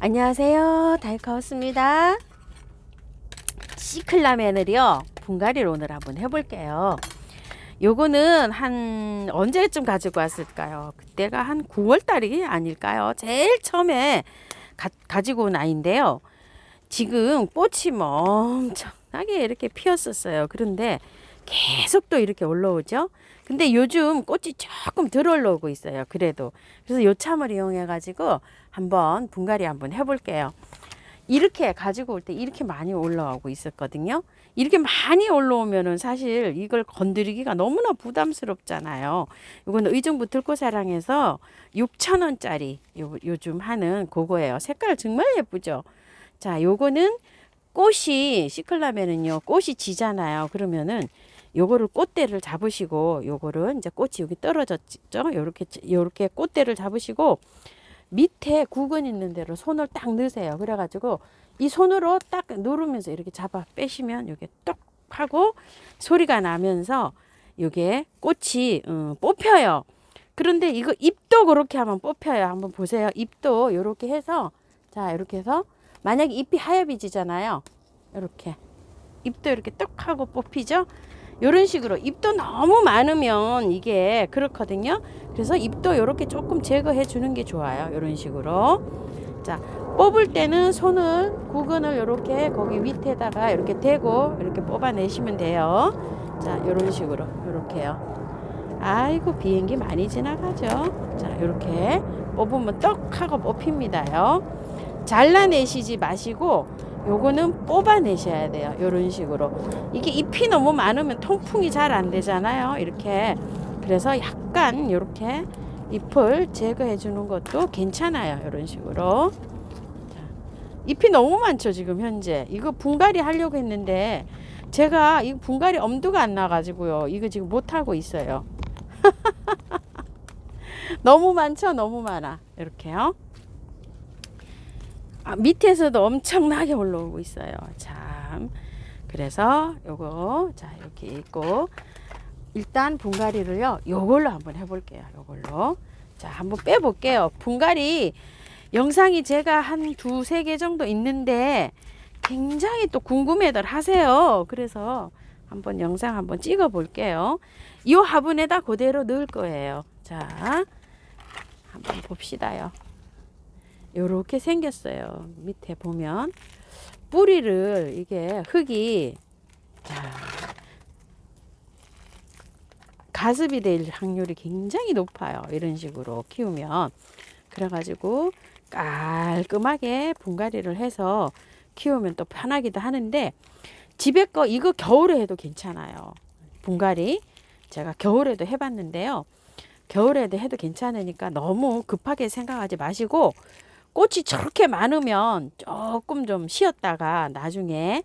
안녕하세요, 달카우스입니다. 시클라멘을요 분갈이를 오늘 한번 해볼게요. 요거는 한 언제쯤 가지고 왔을까요? 그때가 한 9월달이 아닐까요? 제일 처음에 가지고 온 아이인데요. 지금 꽃이 뭐 엄청나게 이렇게 피었었어요. 그런데 계속 또 이렇게 올라오죠. 근데 요즘 꽃이 조금 덜 올라오고 있어요. 그래서 요 참을 이용해 가지고 한번 분갈이 한번 해볼게요. 이렇게 가지고 올 때 이렇게 많이 올라오고 있었거든요. 이렇게 많이 올라오면은 사실 이걸 건드리기가 너무나 부담스럽잖아요. 이거는 의정부 들꽃사랑에서 6,000원짜리 요즘 하는 그거예요. 색깔 정말 예쁘죠. 자, 요거는 꽃이 시클라멘은요 꽃이 지잖아요. 그러면은 요거를 꽃대를 잡으시고, 요거를 이제 꽃이 여기 떨어졌죠. 요렇게 꽃대를 잡으시고 밑에 구근 있는 대로 손을 딱 넣으세요. 그래가지고 이 손으로 딱 누르면서 이렇게 잡아 빼시면 요게 똑 하고 소리가 나면서 요게 꽃이 뽑혀요. 그런데 이거 잎도 그렇게 하면 뽑혀요. 한번 보세요. 잎도 요렇게 해서, 자, 이렇게 해서 만약에 잎이 하얘지잖아요. 이렇게 잎도 이렇게 똑 하고 뽑히죠. 이런 식으로 잎도 너무 많으면 이게 그렇거든요. 그래서 잎도 이렇게 조금 제거해 주는 게 좋아요. 이런 식으로. 자, 뽑을 때는 손을 구근을 이렇게 거기 밑에다가 이렇게 대고 이렇게 뽑아내시면 돼요. 자, 이런 식으로 이렇게요. 아이고, 비행기 많이 지나가죠. 자, 이렇게 뽑으면 떡 하고 뽑힙니다요. 잘라내시지 마시고 요거는 뽑아내셔야 돼요. 요런 식으로. 이게 잎이 너무 많으면 통풍이 잘 안 되잖아요. 이렇게. 그래서 약간 요렇게 잎을 제거해 주는 것도 괜찮아요. 요런 식으로. 자, 잎이 너무 많죠. 지금 현재. 이거 분갈이 하려고 했는데 제가 이 분갈이 엄두가 안 나가지고요. 이거 지금 못하고 있어요. 너무 많죠. 너무 많아. 이렇게요. 밑에서도 엄청나게 올라오고 있어요. 참. 그래서 요거, 자, 이렇게 있고, 일단 분갈이를요, 요걸로 한번 해볼게요. 요걸로. 자, 한번 빼볼게요. 분갈이 영상이 제가 한 두세 개 정도 있는데 굉장히 또 궁금해들 하세요. 그래서 한번 영상 한번 찍어 볼게요. 이 화분에다 그대로 넣을 거예요. 자, 한번 봅시다요. 요렇게 생겼어요. 밑에 보면 뿌리를, 이게 흙이, 자, 가습이 될 확률이 굉장히 높아요. 이런 식으로 키우면. 그래가지고 깔끔하게 분갈이를 해서 키우면 또 편하기도 하는데, 집에 거 이거 겨울에 해도 괜찮아요. 분갈이 제가 겨울에도 해봤는데요. 겨울에도 해도 괜찮으니까 너무 급하게 생각하지 마시고, 꽃이 저렇게 많으면 조금 좀 쉬었다가 나중에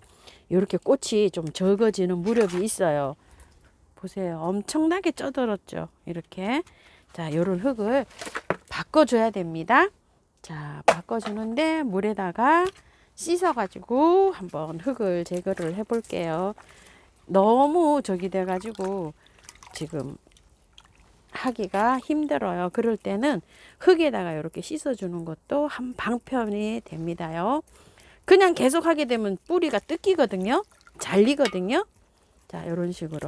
이렇게 꽃이 좀 적어지는 무렵이 있어요. 보세요. 엄청나게 쪄들었죠. 이렇게. 자, 요런 흙을 바꿔줘야 됩니다. 자, 바꿔주는데 물에다가 씻어가지고 한번 흙을 제거를 해볼게요. 너무 저기 돼가지고 지금 하기가 힘들어요. 그럴 때는 흙에다가 이렇게 씻어주는 것도 한 방편이 됩니다요. 그냥 계속 하게 되면 뿌리가 뜯기거든요. 잘리거든요. 자, 이런 식으로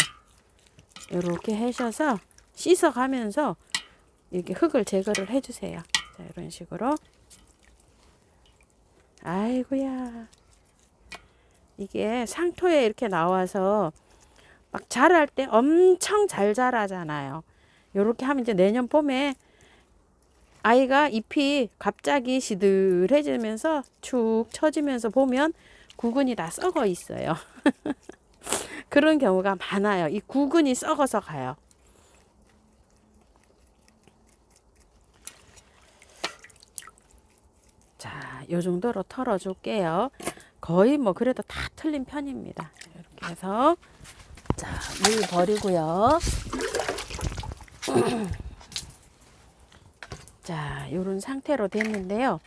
이렇게 하셔서 씻어가면서 이렇게 흙을 제거를 해주세요. 자, 이런 식으로. 아이고야, 이게 상토에 이렇게 나와서 막 자랄 때 엄청 잘 자라잖아요. 요렇게 하면 이제 내년 봄에 아이가 잎이 갑자기 시들해지면서 축 처지면서 보면 구근이 다 썩어 있어요. 그런 경우가 많아요. 이 구근이 썩어서 가요. 자, 요 정도로 털어 줄게요. 거의 뭐 그래도 다 틀린 편입니다. 이렇게 해서, 자, 물 버리고요. 자, 요런 상태로 됐는데요.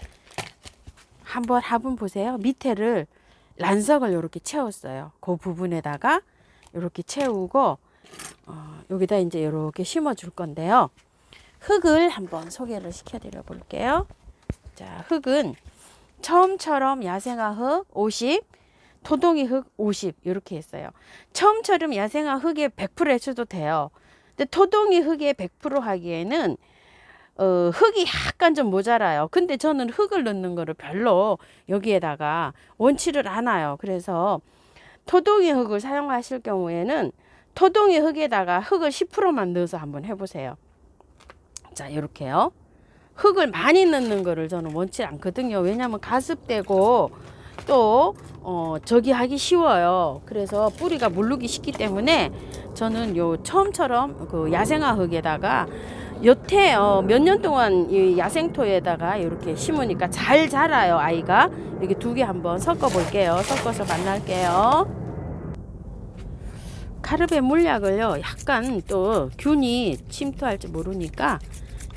한번 화분 보세요. 밑에를 란석을 이렇게 채웠어요. 그 부분에다가 이렇게 채우고 여기다 이제 이렇게 심어 줄 건데요. 흙을 한번 소개를 시켜 드려 볼게요. 자, 흙은 처음처럼 야생화 흙 50, 토동이 흙 50 이렇게 했어요. 처음처럼 야생화 흙에 100% 해줘도 돼요. 근데 토동이 흙에 100% 하기에는 흙이 약간 좀 모자라요. 근데 저는 흙을 넣는 거를 별로 여기에다가 원치를 않아요. 그래서 토동이 흙을 사용하실 경우에는 토동이 흙에다가 흙을 10%만 넣어서 한번 해보세요. 자, 이렇게요. 흙을 많이 넣는 거를 저는 원치 않거든요. 왜냐하면 가습되고 또 저기 하기 쉬워요. 그래서 뿌리가 물르기 쉽기 때문에 저는 요 처음처럼 그 야생화 흙에다가 여태 몇 년 동안 이 야생토에다가 이렇게 심으니까 잘 자라요. 아이가 이렇게 두 개 한번 섞어 볼게요. 섞어서 만날게요. 카르베 물약을요, 약간 또 균이 침투할지 모르니까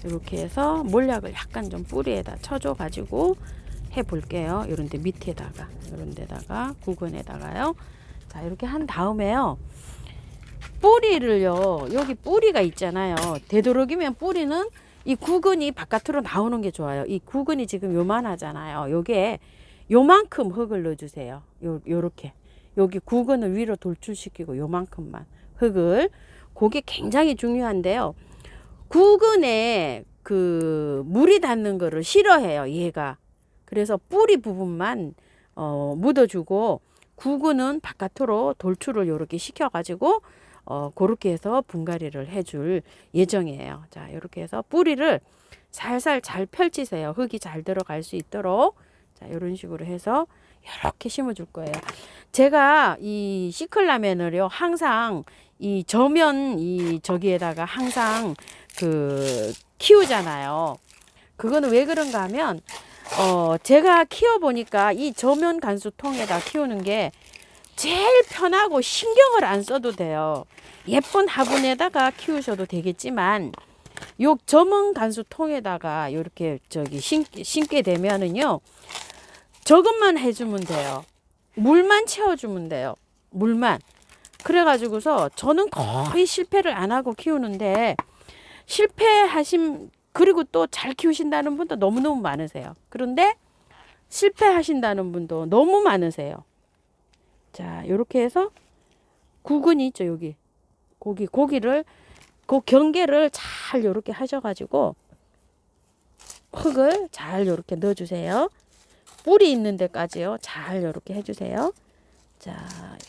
이렇게 해서 물약을 약간 좀 뿌리에다 쳐줘 가지고 해 볼게요. 이런 데 밑에다가, 이런 데다가, 구근에다가요. 자, 이렇게 한 다음에요. 뿌리를요, 여기 뿌리가 있잖아요. 되도록이면 뿌리는 이 구근이 바깥으로 나오는 게 좋아요. 이 구근이 지금 요만하잖아요. 요게 요만큼 흙을 넣어주세요. 요렇게. 여기 구근을 위로 돌출시키고 요만큼만 흙을. 그게 굉장히 중요한데요. 구근에 그 물이 닿는 거를 싫어해요, 얘가. 그래서 뿌리 부분만 묻어주고 구근은 바깥으로 돌출을 이렇게 시켜가지고 그렇게 해서 분갈이를 해줄 예정이에요. 자, 이렇게 해서 뿌리를 살살 잘 펼치세요. 흙이 잘 들어갈 수 있도록. 자, 이런 식으로 해서 이렇게 심어줄 거예요. 제가 이 시클라멘을요, 항상 이 저면 이 저기에다가 항상 그 키우잖아요. 그거는 왜 그런가 하면 제가 키워보니까 이 저면 간수통에다 키우는 게 제일 편하고 신경을 안 써도 돼요. 예쁜 화분에다가 키우셔도 되겠지만 요 저면 간수통에다가 이렇게 저기 심게 되면은요, 저것만 해주면 돼요. 물만 채워주면 돼요. 물만. 그래가지고서 저는 거의 실패를 안 하고 키우는데, 실패하신, 그리고 또 잘 키우신다는 분도 너무너무 많으세요. 그런데 실패하신다는 분도 너무 많으세요. 자, 요렇게 해서 구근이 있죠, 여기. 고기를, 그 경계를 잘 요렇게 하셔가지고 흙을 잘 요렇게 넣어주세요. 뿌리 있는 데까지요. 잘 요렇게 해주세요. 자,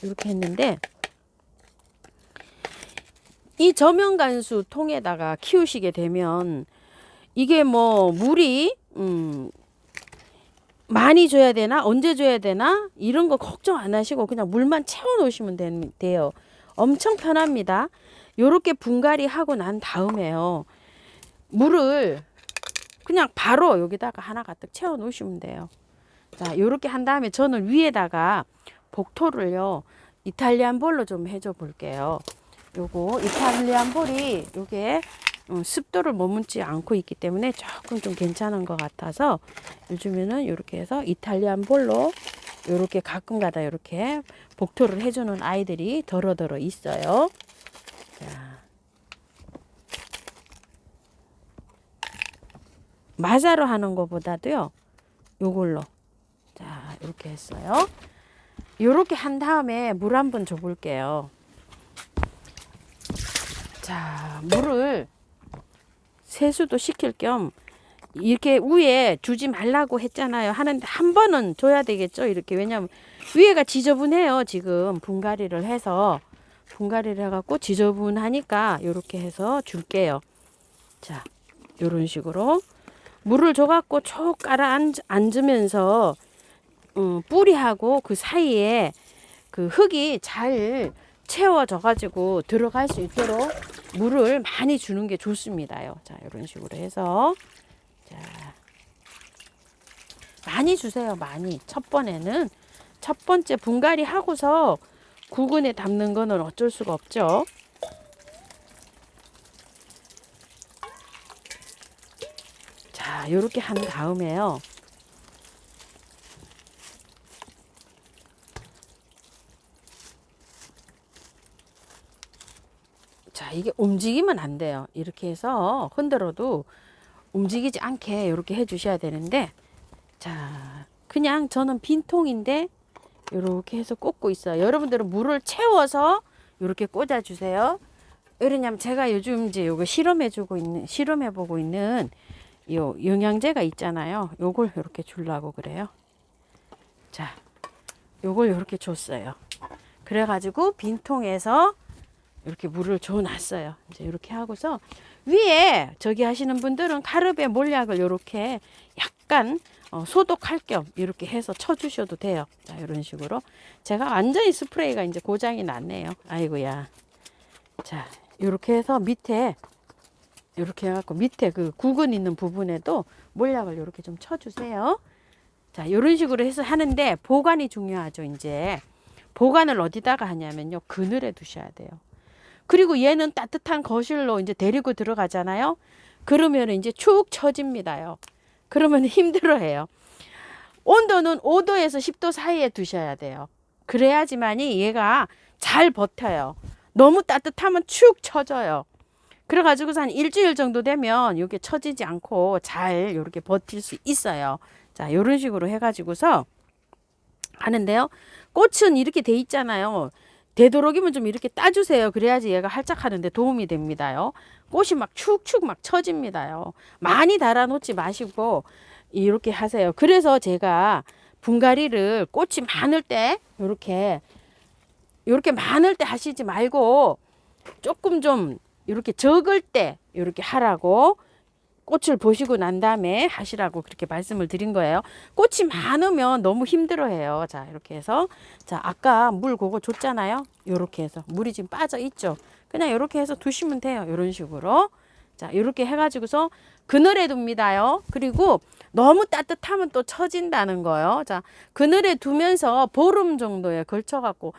이렇게 했는데, 이 저면간수 통에다가 키우시게 되면 이게 뭐 물이 많이 줘야 되나 언제 줘야 되나 이런 거 걱정 안 하시고 그냥 물만 채워 놓으시면 돼요. 엄청 편합니다. 요렇게 분갈이 하고 난 다음에요, 물을 그냥 바로 여기다가 하나 가득 채워 놓으시면 돼요. 자, 요렇게 한 다음에 저는 위에다가 복토를요, 이탈리안 볼로 좀 해줘 볼게요. 요거 이탈리안 볼이 요게 습도를 머문지 않고 있기 때문에 조금 좀 괜찮은 것 같아서 요즘에는 이렇게 해서 이탈리안 볼로 이렇게 가끔가다 이렇게 복토를 해주는 아이들이 더러더러 있어요. 자, 마자로 하는 것보다도요, 요걸로. 자, 이렇게 했어요. 요렇게 한 다음에 물 한번 줘 볼게요. 자, 물을 세수도 시킬 겸 이렇게 위에 주지 말라고 했잖아요. 하는데 한 번은 줘야 되겠죠. 이렇게. 왜냐면 위에가 지저분해요. 지금 분갈이를 해서. 분갈이를 해갖고 지저분하니까 이렇게 해서 줄게요. 자, 요런 식으로 물을 줘갖고 쭉 깔아앉으면서 뿌리하고 그 사이에 그 흙이 잘 채워져 가지고 들어갈 수 있도록 물을 많이 주는 게 좋습니다요. 자, 이런 식으로 해서, 자, 많이 주세요. 많이. 첫 번째 분갈이 하고서 구근에 담는 거는 어쩔 수가 없죠. 자, 요렇게 한 다음에요, 자, 이게 움직이면 안 돼요. 이렇게 해서 흔들어도 움직이지 않게 이렇게 해 주셔야 되는데, 자, 그냥 저는 빈통인데 이렇게 해서 꽂고 있어요. 여러분들은 물을 채워서 이렇게 꽂아 주세요. 왜냐면 제가 요즘 이제 요거 실험해보고 있는 요 영양제가 있잖아요. 요걸 이렇게 주려고 그래요. 자, 요걸 이렇게 줬어요. 그래가지고 빈통에서 이렇게 물을 줘놨어요. 이제 이렇게 하고서 위에 저기 하시는 분들은 카르베 몰약을 이렇게 약간 소독할 겸 이렇게 해서 쳐주셔도 돼요. 자, 이런 식으로. 제가 완전히 스프레이가 이제 고장이 났네요. 아이고야. 자, 이렇게 해서 밑에 이렇게 해갖고 밑에 그 구근 있는 부분에도 몰약을 이렇게 좀 쳐주세요. 자, 이런 식으로 해서 하는데 보관이 중요하죠. 이제 보관을 어디다가 하냐면요, 그늘에 두셔야 돼요. 그리고 얘는 따뜻한 거실로 이제 데리고 들어가잖아요. 그러면 이제 축 처집니다요. 그러면 힘들어해요. 온도는 5도에서 10도 사이에 두셔야 돼요. 그래야지만이 얘가 잘 버텨요. 너무 따뜻하면 축 처져요. 그래가지고서 한 일주일 정도 되면 이게 처지지 않고 잘 이렇게 버틸 수 있어요. 자, 이런 식으로 해가지고서 하는데요. 꽃은 이렇게 돼 있잖아요. 되도록이면 좀 이렇게 따주세요. 그래야지 얘가 활짝하는데 도움이 됩니다요. 꽃이 막 축축 막 처집니다요. 많이 달아놓지 마시고 이렇게 하세요. 그래서 제가 분갈이를 꽃이 많을 때 이렇게 많을 때 하시지 말고 조금 좀 이렇게 적을 때 이렇게 하라고, 꽃을 보시고 난 다음에 하시라고 그렇게 말씀을 드린 거예요. 꽃이 많으면 너무 힘들어해요. 자, 이렇게 해서, 자, 아까 물 그거 줬잖아요. 이렇게 해서 물이 지금 빠져 있죠. 그냥 이렇게 해서 두시면 돼요. 이런 식으로. 자, 이렇게 해가지고서 그늘에 둡니다요. 그리고 너무 따뜻하면 또 처진다는 거예요. 자, 그늘에 두면서 보름 정도에 걸쳐갖고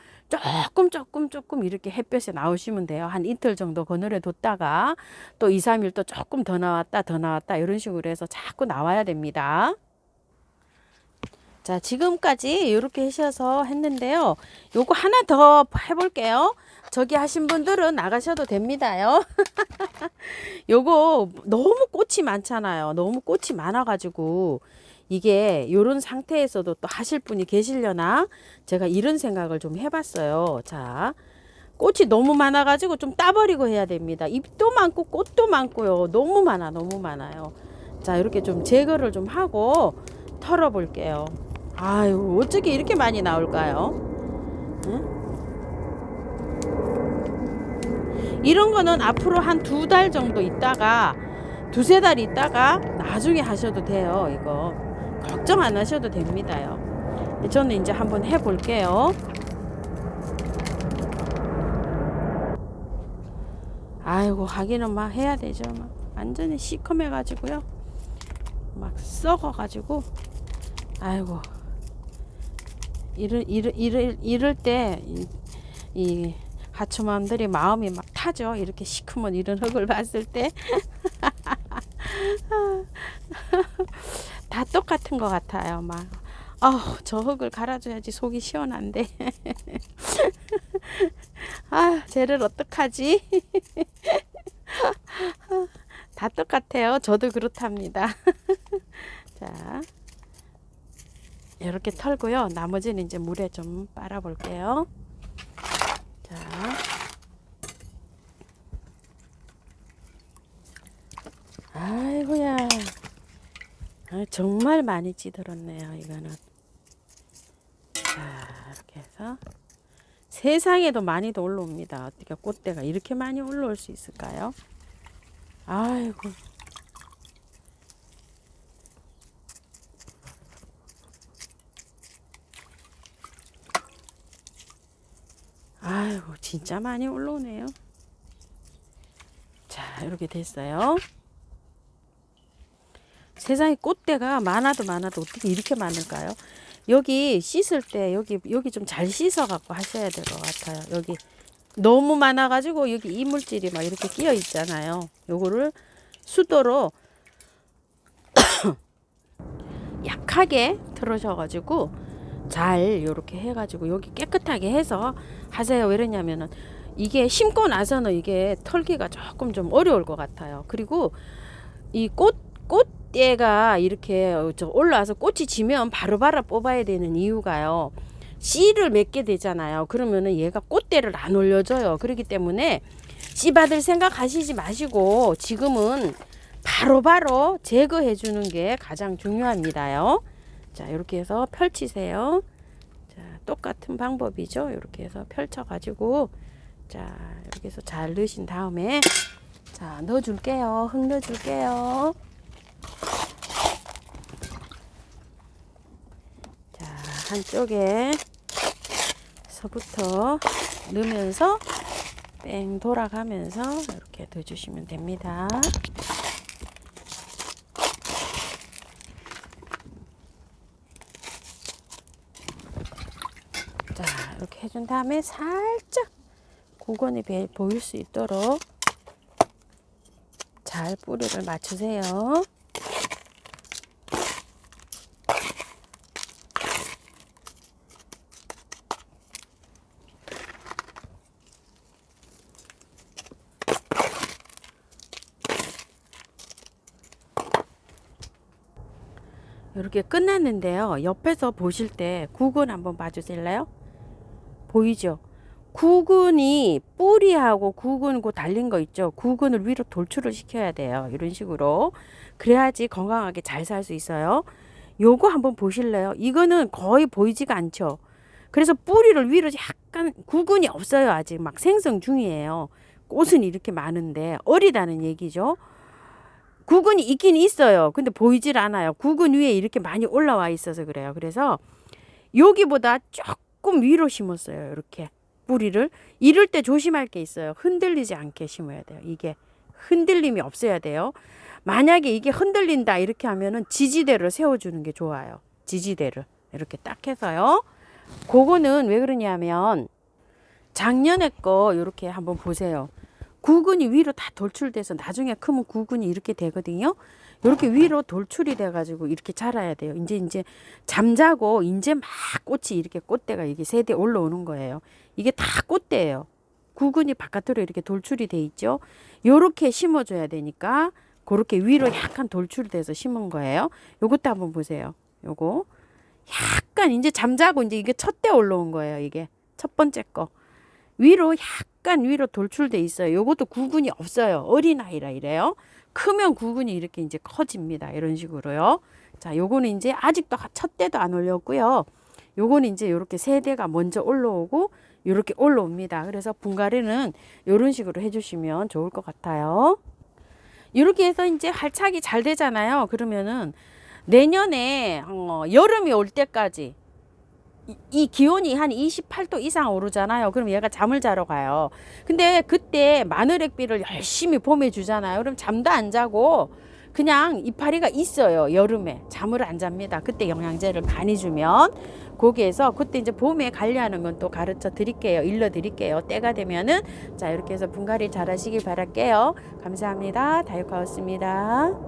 조금 이렇게 햇볕에 나오시면 돼요. 한 이틀 정도 그늘에 뒀다가 또 2, 3일 또 조금 더 나왔다 이런 식으로 해서 자꾸 나와야 됩니다. 자, 지금까지 이렇게 하셔서 했는데요. 요거 하나 더 해볼게요. 저기 하신 분들은 나가셔도 됩니다요. 요거 너무 꽃이 많잖아요. 너무 꽃이 많아가지고 이게 요런 상태에서도 또 하실 분이 계시려나 제가 이런 생각을 좀 해봤어요. 자, 꽃이 너무 많아가지고 좀 따버리고 해야 됩니다. 잎도 많고 꽃도 많고요. 너무 많아요. 자, 이렇게 좀 제거를 좀 하고 털어볼게요. 아유, 어떻게 이렇게 많이 나올까요? 응? 이런 거는 앞으로 한 2달 정도 있다가 2~3달 있다가 나중에 하셔도 돼요. 이거 걱정 안 하셔도 됩니다요. 저는 이제 한번 해볼게요. 아이고, 하기는 막 해야 되죠. 막 완전히 시커매 가지고요, 막 썩어 가지고, 아이고, 이럴 때 이 하초맘들이 마음이 막 타죠. 이렇게 시커먼 이런 흙을 봤을 때. 다 똑같은 것 같아요. 막, 저 흙을 갈아줘야지 속이 시원한데. 아, 쟤를 어떡하지? 다 똑같아요. 저도 그렇답니다. 자, 이렇게 털고요. 나머지는 이제 물에 좀 빨아 볼게요. 자, 아이고야, 정말 많이 찌들었네요. 이거는. 자, 이렇게 해서 세상에도 많이도 올라옵니다. 어떻게 꽃대가 이렇게 많이 올라올 수 있을까요? 아이고. 아이고, 진짜 많이 올라오네요. 자, 이렇게 됐어요. 세상에 꽃대가 많아도 어떻게 이렇게 많을까요? 여기 씻을 때 여기 좀 잘 씻어 갖고 하셔야 될 것 같아요. 여기 너무 많아 가지고 여기 이물질이 막 이렇게 끼어 있잖아요. 요거를 수도로 약하게 틀으셔 가지고 잘 요렇게 해 가지고 여기 깨끗하게 해서 하세요. 왜 그러냐면은 이게 심고 나서는 이게 털기가 조금 좀 어려울 것 같아요. 그리고 이 꽃대 때가 이렇게 올라와서 꽃이 지면 바로바로 뽑아야 되는 이유가요. 씨를 맺게 되잖아요. 그러면은 얘가 꽃대를 안 올려줘요. 그렇기 때문에 씨 받을 생각 하시지 마시고 지금은 바로바로 제거해 주는 게 가장 중요합니다요. 자, 이렇게 해서 펼치세요. 자, 똑같은 방법이죠. 이렇게 해서 펼쳐 가지고 자, 이렇게 해서 잘 넣으신 다음에 자, 넣어 줄게요. 흙 넣어 줄게요. 자, 한쪽에서부터 넣으면서 뺑 돌아가면서 이렇게 넣어주시면 됩니다. 자, 이렇게 해준 다음에 살짝 구건이 보일 수 있도록 잘 뿌리를 맞추세요. 이렇게 끝났는데요. 옆에서 보실 때 구근 한번 봐주실래요? 보이죠? 구근이 뿌리하고 구근고 달린 거 있죠? 구근을 위로 돌출을 시켜야 돼요. 이런 식으로. 그래야지 건강하게 잘 살 수 있어요. 요거 한번 보실래요? 이거는 거의 보이지가 않죠? 그래서 뿌리를 위로 약간 구근이 없어요. 아직 막 생성 중이에요. 꽃은 이렇게 많은데 어리다는 얘기죠. 구근이 있긴 있어요. 근데 보이질 않아요. 구근 위에 이렇게 많이 올라와 있어서 그래요. 그래서 여기보다 조금 위로 심었어요. 이렇게 뿌리를. 이럴 때 조심할 게 있어요. 흔들리지 않게 심어야 돼요. 이게 흔들림이 없어야 돼요. 만약에 이게 흔들린다 이렇게 하면은 지지대를 세워주는 게 좋아요. 지지대를 이렇게 딱 해서요. 그거는 왜 그러냐면 작년에 거 이렇게 한번 보세요. 구근이 위로 다 돌출돼서 나중에 크면 구근이 이렇게 되거든요. 이렇게 위로 돌출이 돼가지고 이렇게 자라야 돼요. 이제 잠자고 이제 막 꽃이 이렇게 꽃대가 이게 세대 올라오는 거예요. 이게 다 꽃대예요. 구근이 바깥으로 이렇게 돌출이 돼 있죠. 요렇게 심어줘야 되니까 그렇게 위로 약간 돌출이 돼서 심은 거예요. 요것도 한번 보세요. 요거 약간 이제 잠자고 이제 이게 첫 대 올라온 거예요. 이게 첫 번째 거. 위로 약간 위로 돌출돼 있어요. 요것도 구근이 없어요. 어린아이라 이래요. 크면 구근이 이렇게 이제 커집니다. 이런 식으로요. 자, 요거는 이제 아직도 첫 대도 안 올렸고요. 요거는 이제 요렇게 세 대가 먼저 올라오고 요렇게 올라옵니다. 그래서 분갈이는 요런 식으로 해주시면 좋을 것 같아요. 이렇게 해서 이제 활착이 잘 되잖아요. 그러면은 내년에 여름이 올 때까지 이 기온이 한 28도 이상 오르잖아요. 그럼 얘가 잠을 자러 가요. 근데 그때 마늘액비를 열심히 봄에 주잖아요. 그럼 잠도 안 자고 그냥 이파리가 있어요. 여름에 잠을 안 잡니다. 그때 영양제를 많이 주면 거기에서 그때 이제 봄에 관리하는 건 또 가르쳐 드릴게요. 일러 드릴게요. 때가 되면은 자, 이렇게 해서 분갈이 잘 하시길 바랄게요. 감사합니다. 다육하우스입니다.